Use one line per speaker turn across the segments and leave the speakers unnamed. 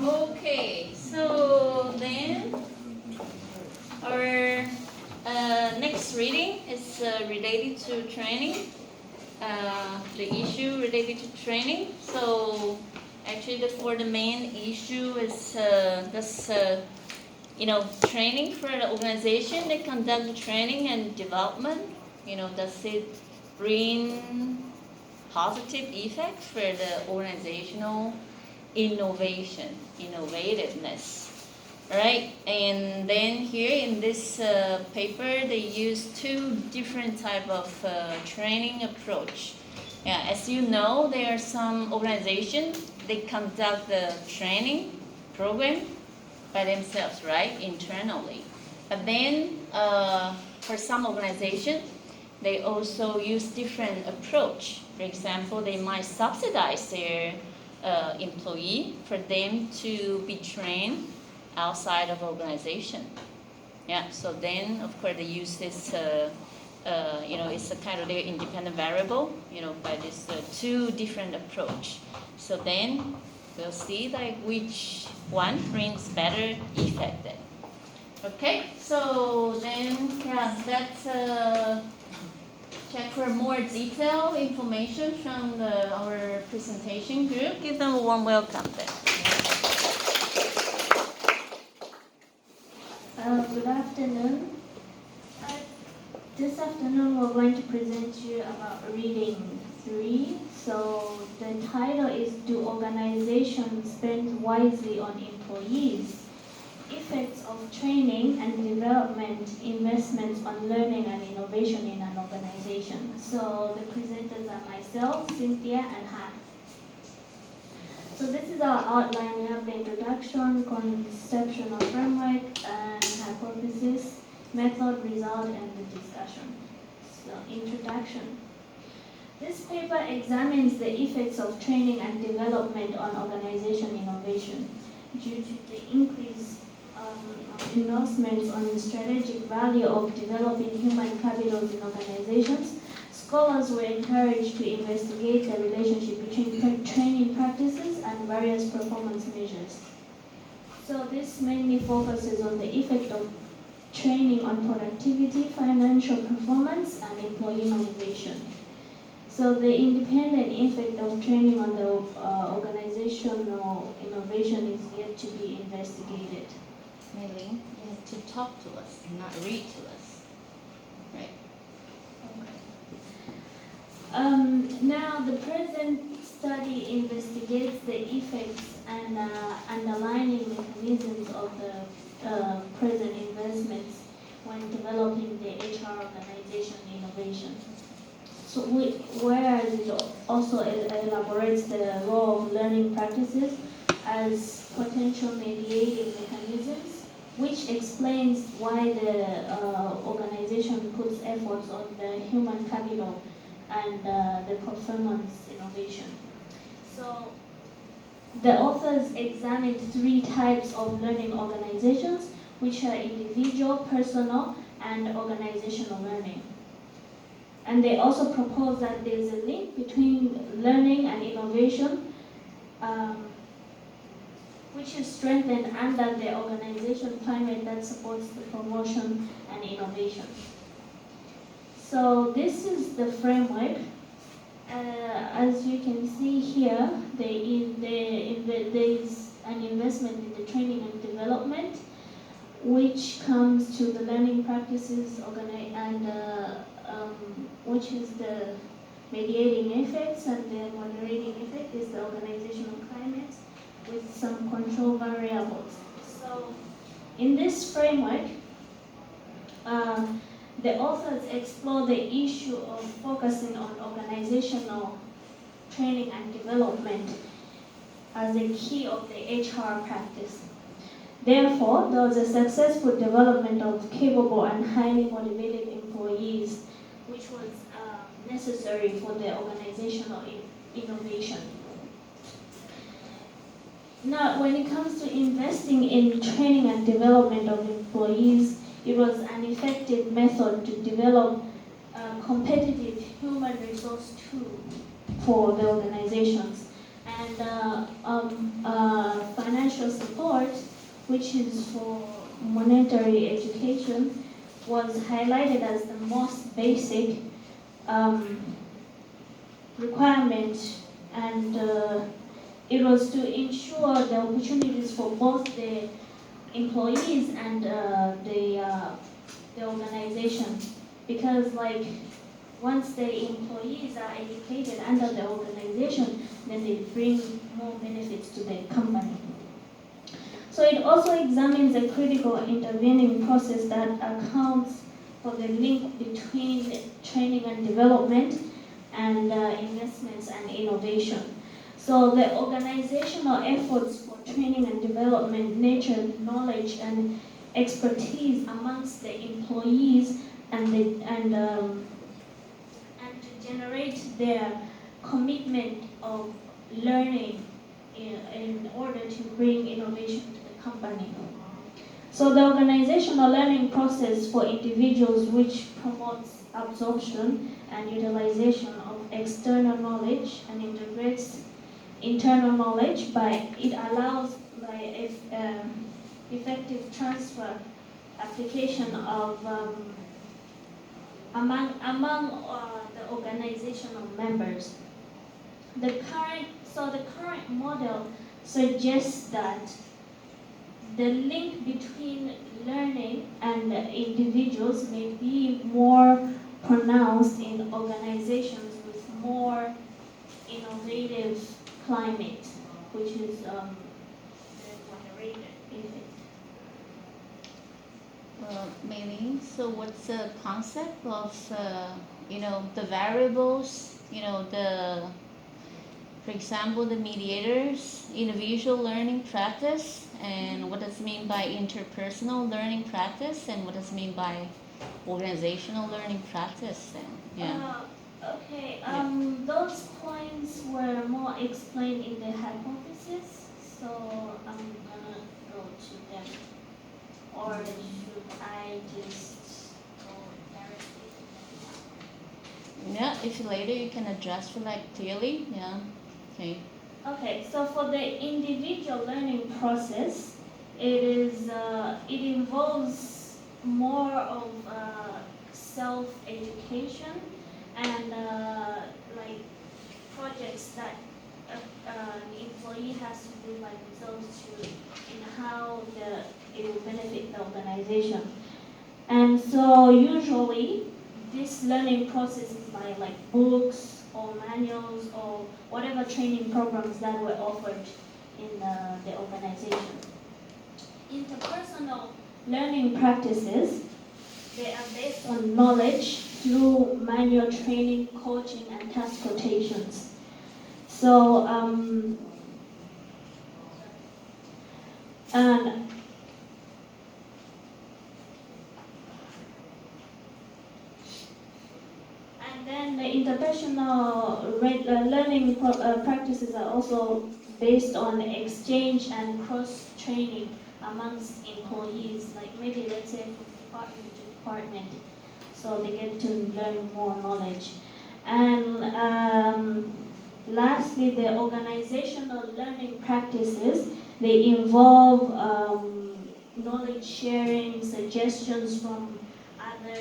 Okay, so then our next reading is related to training, the issue related to training. So actually for the main issue is this, training for the organization. They conduct the training and development. Does it bring positive effect for the organizational innovativeness, right? And then here in this paper, they use two different type of training approach. Yeah, as you know, there are some organizations, they conduct the training program by themselves, right, internally. But then for some organizations, they also use different approach. For example, they might subsidize their employee for them to be trained outside of organization. Yeah, so then of course they use this, it's a kind of their independent variable, by this two different approach. So then we'll see like which one brings better effect then. Okay, so then yeah, let's check for more detailed information from our presentation group. Give them a warm welcome then.
Good afternoon. This afternoon we're going to present you about reading 3. So the title is Do Organizations Spend Wisely on Employees? Effects of Training and Development Investments on Learning and Innovation in an Organization. So the presenters are myself, Cynthia, and Han. So this is our outline. We have the introduction, conceptual framework, and hypothesis, method, result, and the discussion. So introduction. This paper examines the effects of training and development on organization innovation due to the increase investments on the strategic value of developing human capital in organizations. Scholars were encouraged to investigate the relationship between training practices and various performance measures. So this mainly focuses on the effect of training on productivity, financial performance, and employee motivation. So the independent effect of training on the organizational innovation is yet to be investigated.
Maybe you have to talk to us and not read to us, right?
Now, the present study investigates the effects and underlying mechanisms of the present investments when developing the HR organization innovation. So whereas it also elaborates the role of learning practices as potential mediating mechanisms, which explains why the organization puts efforts on the human capital and the performance innovation. So the authors examined 3 types of learning organizations, which are individual, personal, and organizational learning. And they also propose that there is a link between learning and innovation, which is strengthened under the organization climate that supports the promotion and innovation. So this is the framework. As you can see here, there is an investment in the training and development, which comes to the learning practices which is the mediating effects, and the moderating effect is the organizational climate with some control variables. So in this framework, the authors explore the issue of focusing on organizational training and development as a key of the HR practice. Therefore, there was a successful development of capable and highly motivated employees, which was necessary for the organizational innovation. Now, when it comes to investing in training and development of employees, it was an effective method to develop a competitive human resource tool for the organizations. and financial support, which is for monetary education, was highlighted as the most basic um, requirement, and it was to ensure the opportunities for both the employees and the organization, because like once the employees are educated under the organization, then they bring more benefits to the company. So it also examines a critical intervening process that accounts for the link between training and development and investments and innovation. So the organizational efforts for training and development nurture knowledge and expertise amongst the employees and to generate their commitment of learning in order to bring innovation to the company. So the organizational learning process for individuals, which promotes absorption and utilization of external knowledge and integrates internal knowledge it allows by effective transfer application of among the organizational members. The current model suggests that the link between learning and individuals may be more pronounced in organizations with more innovative climate, which is the moderated effect.
Maybe. So what's the concept of the variables? For example, the mediators, individual learning practice, and what does it mean by interpersonal learning practice, and what does it mean by organizational learning practice? And
Okay. Those points were more explained in the hypothesis, so I'm gonna go to them. Or should I just go directly to them?
yeah, if later you can address like clearly, yeah. Okay.
Okay, so for the individual learning process, it involves more of self-education and like projects that the employee has to do by themselves to in how it will benefit the organization. And so usually this learning process is by like books or manuals or whatever training programs that were offered in the organization. Interpersonal learning practices, they are based on knowledge through manual training, coaching, and task rotations. So, and then the interpersonal learning practices are also based on exchange and cross-training amongst employees, like maybe let's say from department to department, so they get to learn more knowledge. And lastly, the organizational learning practices, they involve knowledge sharing, suggestions from other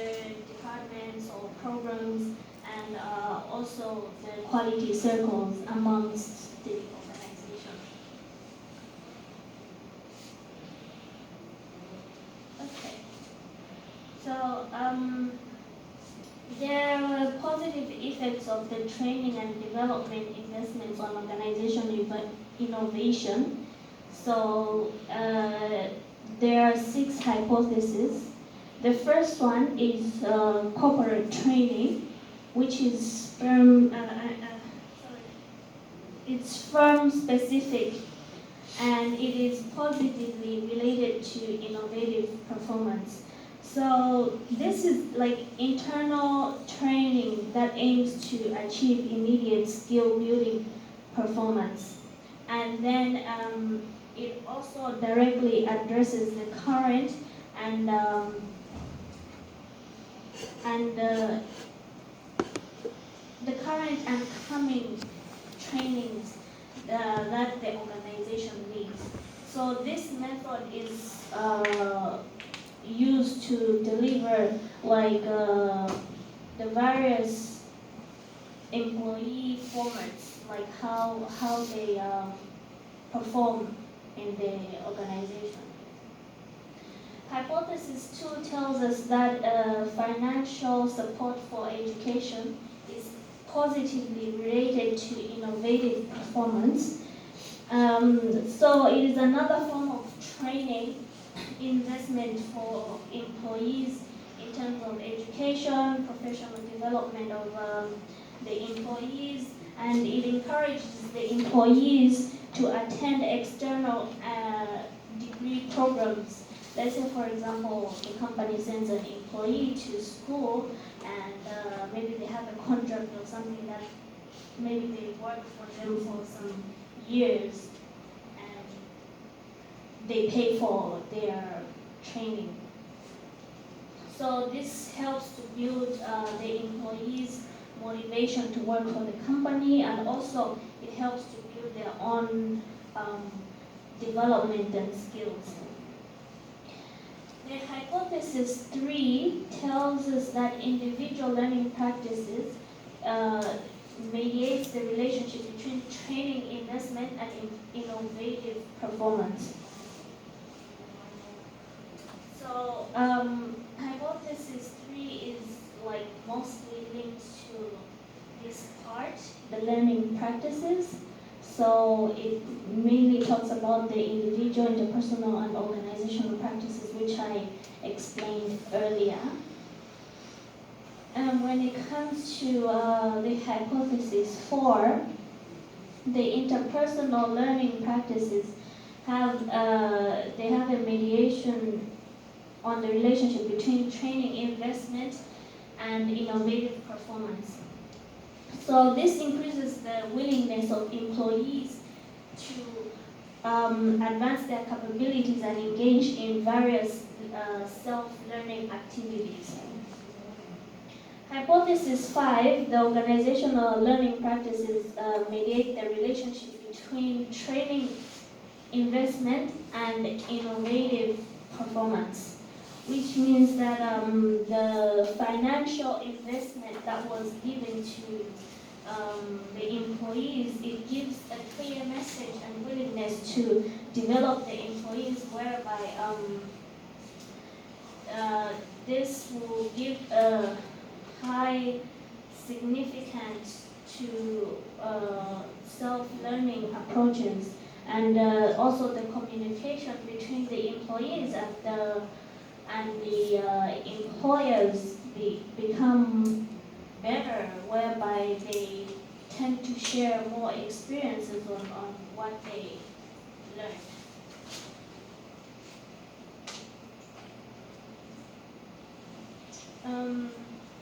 departments or programs, and also the quality circles amongst the organization. Okay. So there were positive effects of the training and development investments on organizational innovation. So there are 6 hypotheses. The first one is corporate training, which is it's firm specific, and it is positively related to innovative performance. So this is like internal training that aims to achieve immediate skill building performance. And then it also directly addresses the current and the current and coming trainings that the organization needs. So this method is used to deliver like the various employee formats, like how they perform in the organization. Hypothesis 2 tells us that financial support for education is positively related to innovative performance. So it is another form of training investment for employees in terms of education, professional development of the employees, and it encourages the employees to attend external degree programs. Let's say, for example, the company sends an employee to school and maybe they have a contract or something that maybe they work for them for some years and they pay for their training. So this helps to build the employees' motivation to work for the company, and also it helps to build their own development and skills. The hypothesis 3 tells us that individual learning practices mediates the relationship between training investment and innovative performance. So hypothesis 3 is like mostly linked to this part, the learning practices. So it mainly talks about the individual, interpersonal, and organizational practices, which I explained earlier. And when it comes to the hypothesis 4, the interpersonal learning practices have they have a mediation on the relationship between training investment and innovative performance. So this increases the willingness of employees to advance their capabilities and engage in various self-learning activities. Hypothesis 5, the organizational learning practices mediate the relationship between training investment and innovative performance, which means that the financial investment that was given to the employees, it gives a clear message and willingness to develop the employees, whereby this will give a high significance to self-learning approaches, and also the communication between the employees and the employers become better, whereby they tend to share more experiences on what they learned.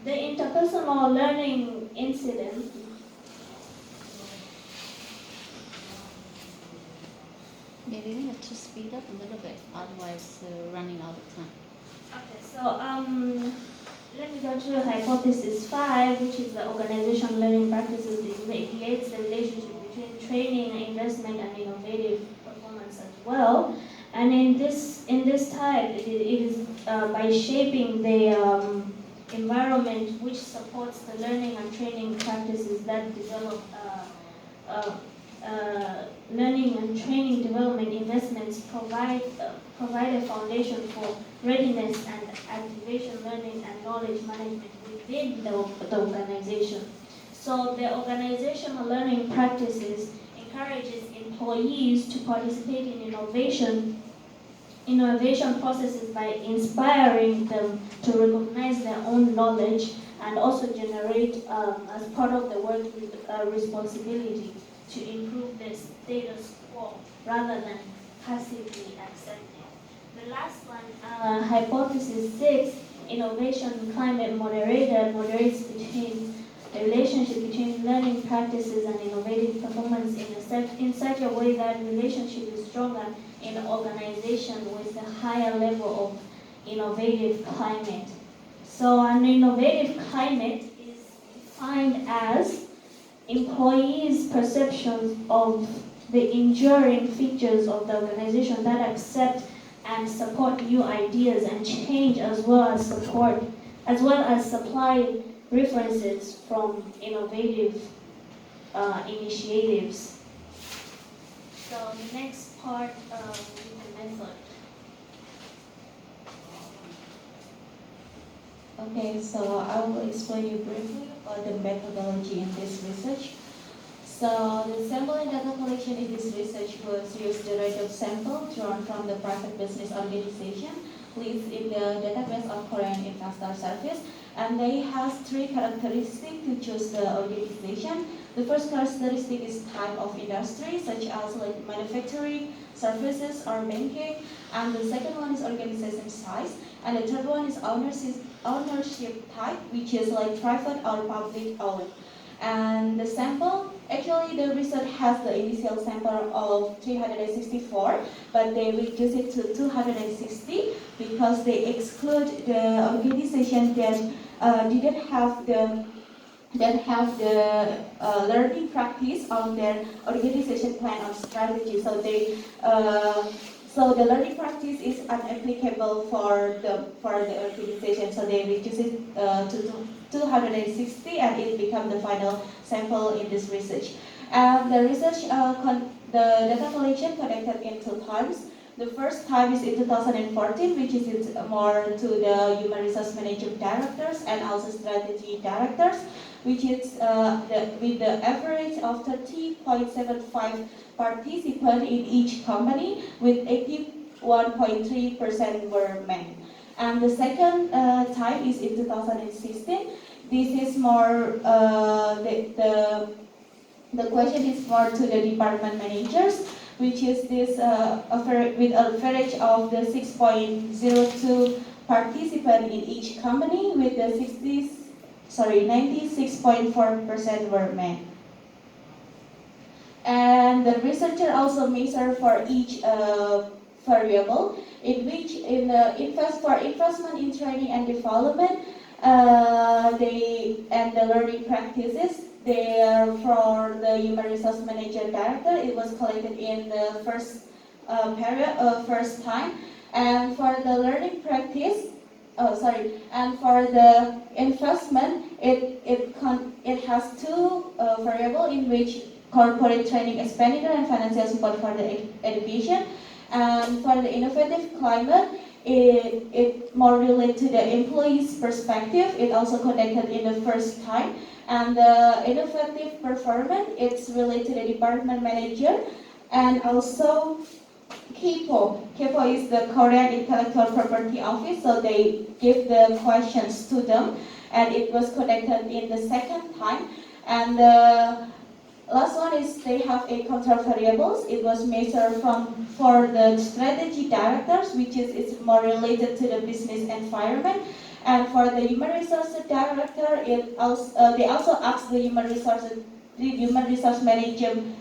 The interpersonal learning incident
Yeah, we have to speed up a little bit, otherwise running out of time.
Okay, so let me go to hypothesis 5, which is the organizational learning practices. It mediates the relationship between training, investment, and innovative performance as well. And in this type, it is by shaping the environment which supports the learning and training practices that develop learning and training development investments provide a foundation for readiness and activation learning and knowledge management within the organization. So the organizational learning practices encourages employees to participate in innovation processes by inspiring them to recognize their own knowledge and also generate, as part of the work, responsibility to improve the status quo rather than passively accepting. The last one, hypothesis 6, innovation climate moderates between the relationship between learning practices and innovative performance in such a way that relationship is stronger in an organization with a higher level of innovative climate. So an innovative climate is defined as employees' perceptions of the enduring features of the organization that accept and support new ideas and change, as well as supply references from innovative initiatives. So the next part is the method.
Okay, so I will explain you briefly about the methodology in this research. So the sample and data collection in this research was used the random sample drawn from the private business organization listed in the database of Korean Investor Service, and they have three characteristics to choose the organization. The first characteristic is type of industry, such as like manufacturing, services, or banking, and the second one is organization size, and the third one is ownership type, which is like private or public owned. And the sample, actually the research has the initial sample of 364, but they reduce it to 260 because they exclude the organization that didn't have the learning practice on their organization plan or strategy. So the learning practice is unapplicable for the organization. So they reduce it to 260, and it becomes the final sample in this research. And the research, the data collection conducted in 2 times. The first time is in 2014, which is more to the human resource management directors and also strategy directors, which is with the average of 30.75 participants in each company, with 81.3% were men. And the second time is in 2016. This is more, the question is more to the department managers, which is this with an average of the 6.02 participants in each company, with the 96.4% were men. And the researcher also measure for each variable, in which for investment in training and development, and the learning practices. For the human resource manager director, it was collected in the first first time, and for the learning practice, and for the investment, it has 2 variables in which corporate training expenditure and financial support for the education. And for the innovative climate, it more related to the employee's perspective. It also conducted in the first time. And the innovative performance, it's related to the department manager. And also KIPO. KIPO is the Korean Intellectual Property Office, so they give the questions to them. And it was conducted in the second time. And the last one is they have a control variables. It was measured for the strategy directors, which is it's more related to the business environment. And for the human resources director, they also asked the human resource management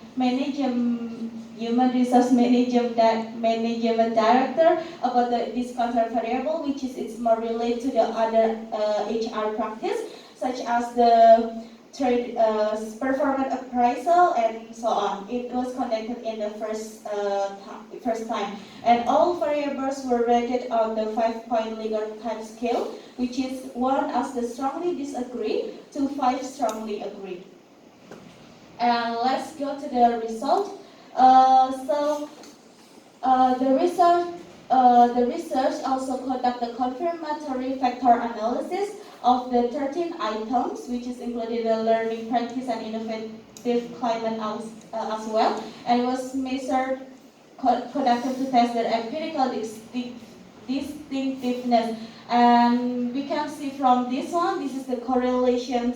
director about this control variable, which is it's more related to the other HR practice, such as the trade performance appraisal and so on. It was conducted in the first time, and all variables were rated on the 5-point Likert type scale, which is 1 as the strongly disagree to 5 strongly agree. And let's go to the result. The research also conduct the confirmatory factor analysis of the 13 items, which is included the learning practice and innovative climate as well, and it was measured conducted to test their empirical distinctiveness. And we can see from this one, this is the correlation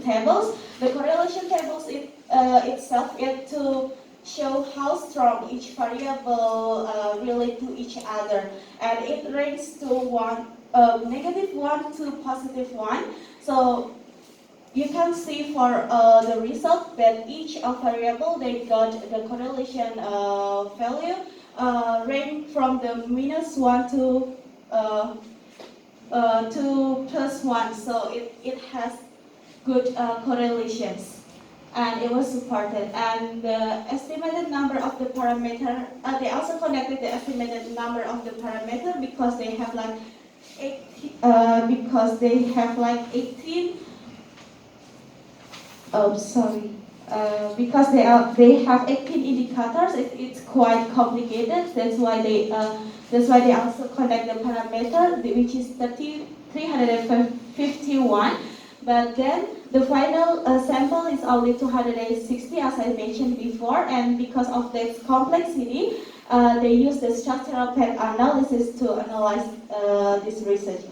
tables. The correlation tables itself is to show how strong each variable relate to each other, and it ranks to -1 to +1. So you can see for the result that each variable they got the correlation value range from the -1 to +1. So it has good correlations. and it was supported. And the estimated number of the parameter, they also connected the estimated number of the parameter because they have like 18. Oh, sorry. Because they have 18 indicators, it's quite complicated. That's why they also connect the parameter, which is 351. But then the final sample is only 260, as I mentioned before, and because of this complexity, they use the structural path analysis to analyze this research.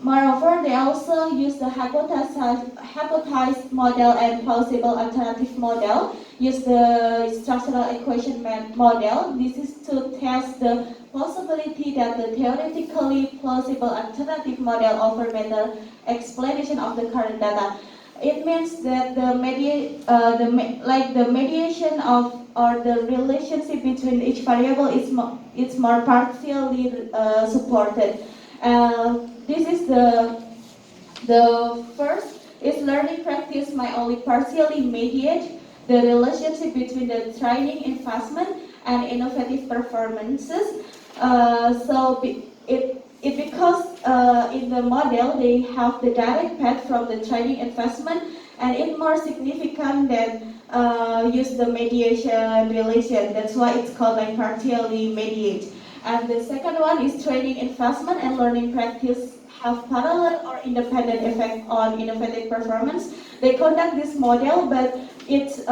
Moreover, they also use the hypothesized model and plausible alternative model, use the structural equation model. This is to test the possibility that the theoretically plausible alternative model offer better explanation of the current data. It means that the mediation of or the relationship between each variable is more partially supported. This is the first is learning practice might only partially mediate the relationship between the training investment and innovative performances. Because in the model they have the direct path from the training investment, and it's more significant than use the mediation relation. That's why it's called like partially mediate. And the second one is training investment and learning practice have parallel or independent effect on innovative performance. They conduct this model, but it's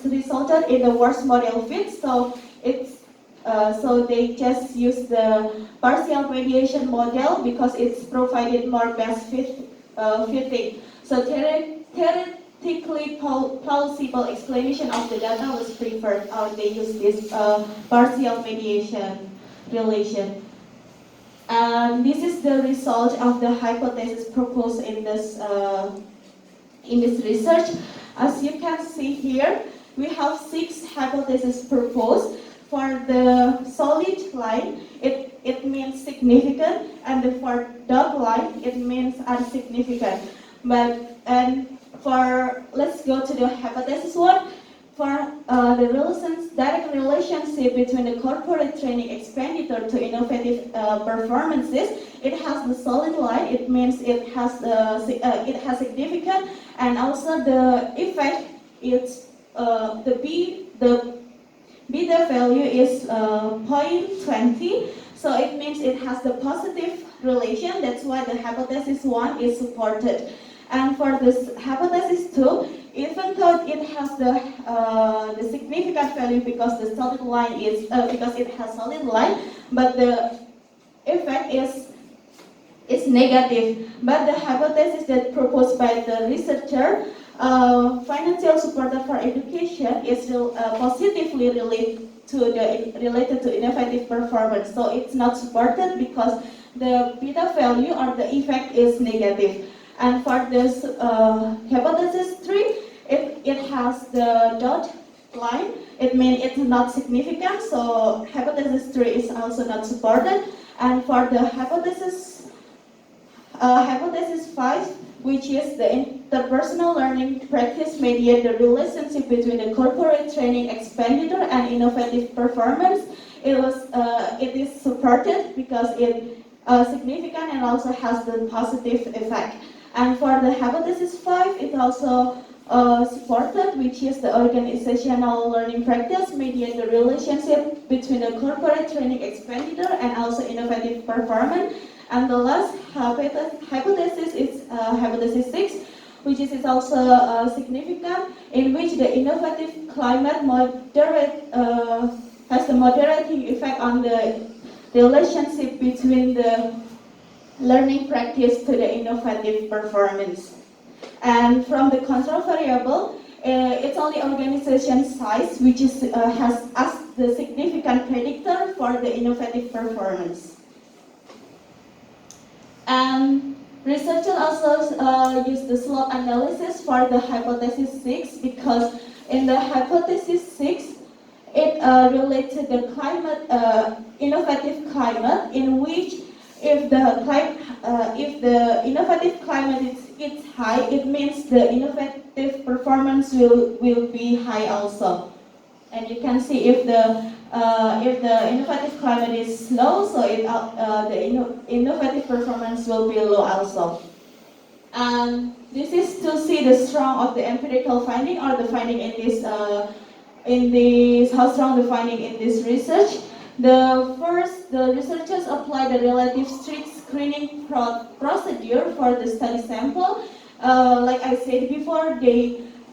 resulted in the worst model fit. So they just use the partial mediation model because it's provided more best fitting. So theoretically plausible explanation of the data was preferred, or they use this partial mediation relation. And this is the result of the hypothesis proposed in this research. As you can see here, we have 6 hypotheses proposed. For the solid line, it means significant, and for dotted line, it means insignificant. Let's go to the hypothesis 1. For the direct relationship between the corporate training expenditure to innovative performances, it has the solid line. It means it has significant, and also the effect is the beta value is 0.20. So it means it has the positive relation. That's why the hypothesis 1 is supported. And for this hypothesis 2, even though it has the significant value because the solid line is because it has solid line, but the effect is negative. But the hypothesis that proposed by the researcher, financial support for education, is positively related to innovative performance. So it's not supported because the beta value or the effect is negative. And for this hypothesis 3, it has the dot line. It means it's not significant, so hypothesis 3 is also not supported. And for the hypothesis 5, which is the interpersonal learning practice mediate the relationship between the corporate training expenditure and innovative performance, it is supported because it significant and also has the positive effect. And for the hypothesis 5, it also supported, which is the organizational learning practice mediate the relationship between the corporate training expenditure and also innovative performance. And the last hypothesis is hypothesis 6, which is also significant, in which the innovative climate has the moderating effect on the relationship between the learning practice to the innovative performance. And from the control variable, it's only organization size, which has as the significant predictor for the innovative performance. And researchers also use the slope analysis for the hypothesis 6, because in the hypothesis 6, it relates to the climate, innovative climate, in which if the innovative climate it's high, it means the innovative performance will be high also. And you can see if the innovative climate is low, so innovative performance will be low also. And this is to see the strong of the empirical finding or the finding in this how strong the finding in this research. The researchers apply the relative strict screening procedure for the study sample. Like I said before,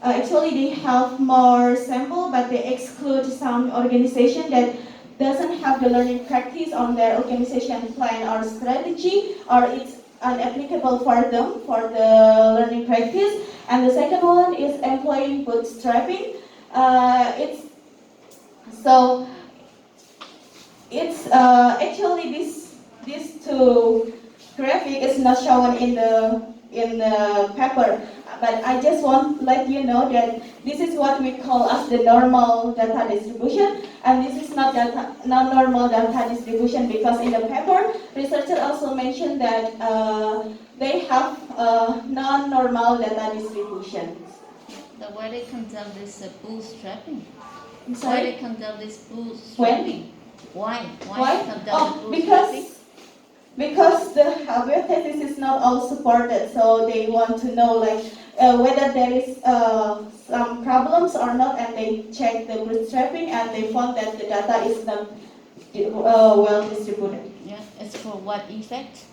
actually they have more sample, but they exclude some organization that doesn't have the learning practice on their organization plan or strategy, or it's unapplicable for them for the learning practice. And the second one is employing bootstrapping. It's so it's actually these two graphic is not shown in the paper, but I just want to let you know that this is what we call as the normal data distribution, and this is not normal data distribution, because in the paper researchers also mentioned that they have non-normal data distribution.
The way they conduct this bootstrapping.
I'm
Why
sorry?
they conduct this bootstrapping? Why?
Why?
Conduct the
Oh,
bootstrapping?
because the hypothesis is not all supported, so they want to know like whether there is some problems or not, and they check the bootstrapping and they found that the data is not well distributed.
Yeah, it's for what effect?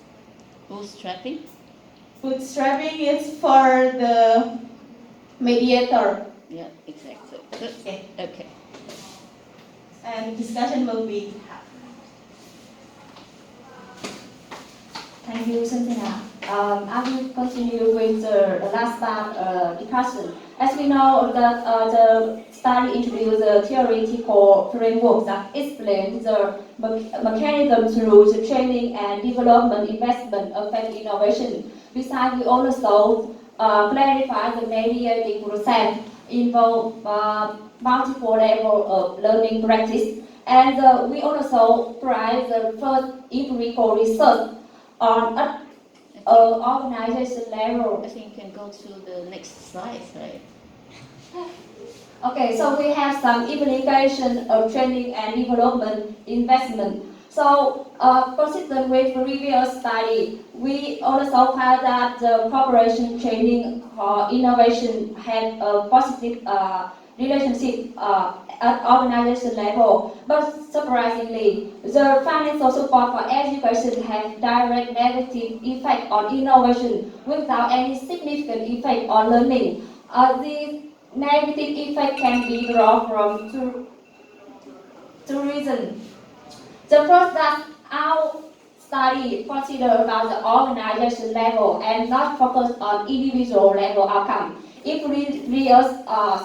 Bootstrapping?
Bootstrapping is for the mediator,
Yeah, exactly. Good.
Okay.
Okay.
and discussion will be.
Thank you, Cynthia. I will continue with the last part discussion. As we know that the study introduced a theoretical framework that explains the mechanism through the training and development investment affect innovation. Besides, we also clarify the mediating process involve multiple levels of learning practice, and we also provide the first empirical research on an organization level.
I think you can go to the next slide, right?
Okay, so we have some implication of training and development investment. So, consistent with previous study, we also found that the cooperation training innovation had a positive relationship at organization level. But surprisingly, the financial support for education has direct negative effect on innovation without any significant effect on learning. This negative effect can be drawn from two reasons. The first, that our study consider about the organization level and not focus on individual level outcome. If we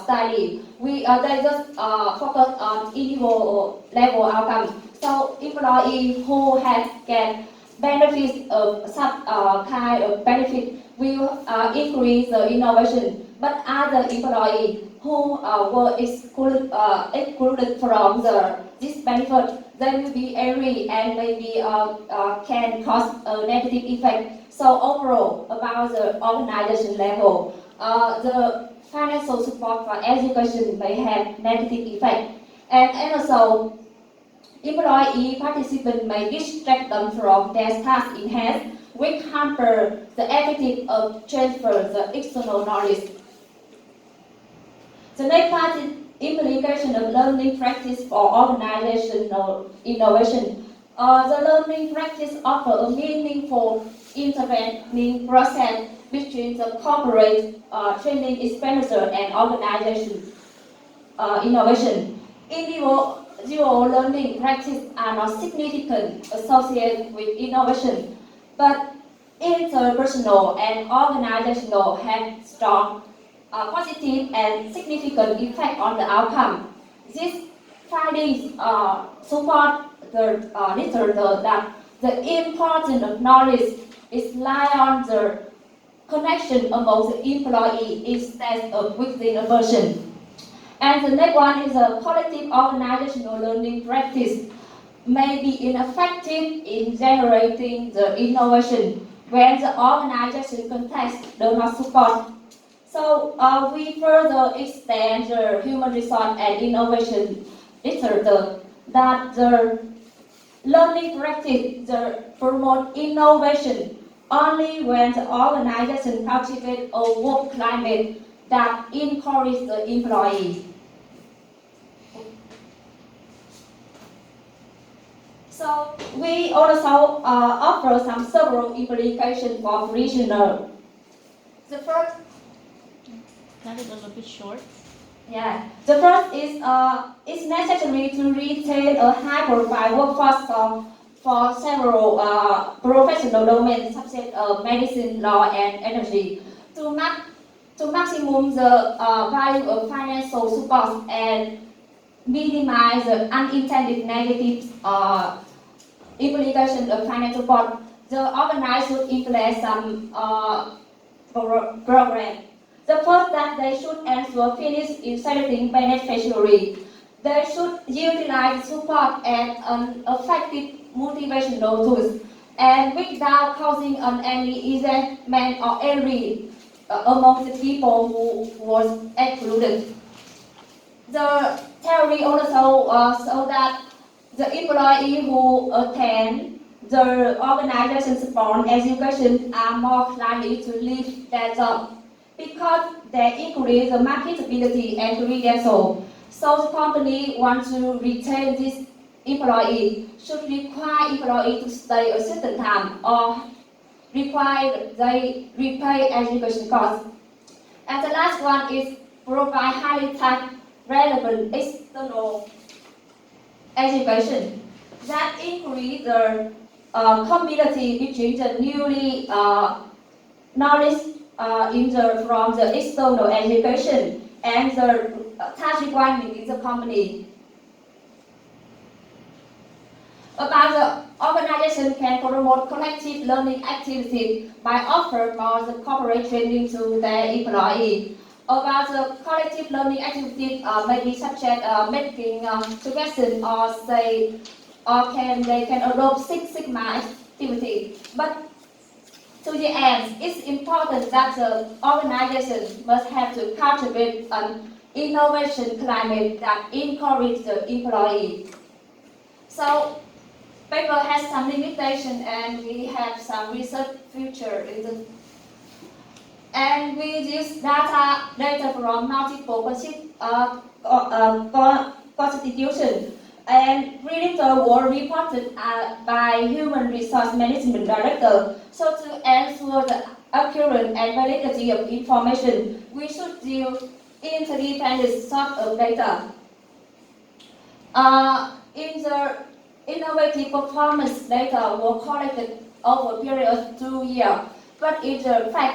study, they just focus on individual level outcome. So employee who has get benefits of such kind of benefit will increase the innovation. But other employees who were excluded from this benefit, they will be angry and maybe can cause a negative effect. So overall, about the organization level, the financial support for education may have negative effect. And also, employee participants may distract them from their task in hand, which hamper the ability of transfer the external knowledge. The next part is implication of learning practice for organizational innovation. The learning practice offers a meaningful intervening process between the corporate training expenditure and organization innovation. Individual learning practice are not significant associated with innovation, but interpersonal and organizational have strong positive and significant effect on the outcome. These findings support the literature that the importance of knowledge is lie on the connection among the employee instead of within a person. And the next one is a collective organizational learning practice may be ineffective in generating the innovation when the organization context does not support. So we further extend the human resource and innovation literature that the learning practice promote innovation only when the organization cultivate a work climate that encourages the employees. So we also offer some several implications for prisoner. The first,
That is a little bit short.
the first is it's necessary to retain a high-profile workforce for several professional domains such as medicine, law, and energy to maximum the value of financial support and minimize the unintended negative implication of financial support. The organizer should implement some program. The first that they should ensure finish inserting beneficiary. They should utilize support and an effective motivational tools and without causing any resentment or envy among the people who was excluded. The theory also show that the employee who attend the organization support education are more likely to leave their job because they increase the marketability and credential. So the company wants to retain this employee should require employee to stay a certain time or require they repay education costs. And the last one is provide highly tax relevant external education that increase the community between the newly knowledge from the external education and the tax requirement in the company. About the organization can promote collective learning activities by offering more the corporate training to their employees. About the collective learning activities maybe such as making suggestions or say they can adopt Six Sigma activity. But to the end, it's important that the organization must have to cultivate an innovation climate that encourages the employee. So paper has some limitation and we have some research future in the and we use data from multiple constitutions and really the were reported by Human Resource Management Director. So to ensure the accurate and validity of information, we should use interdependent source of data. In the innovative performance data were collected over a period of 2 years, but in the fact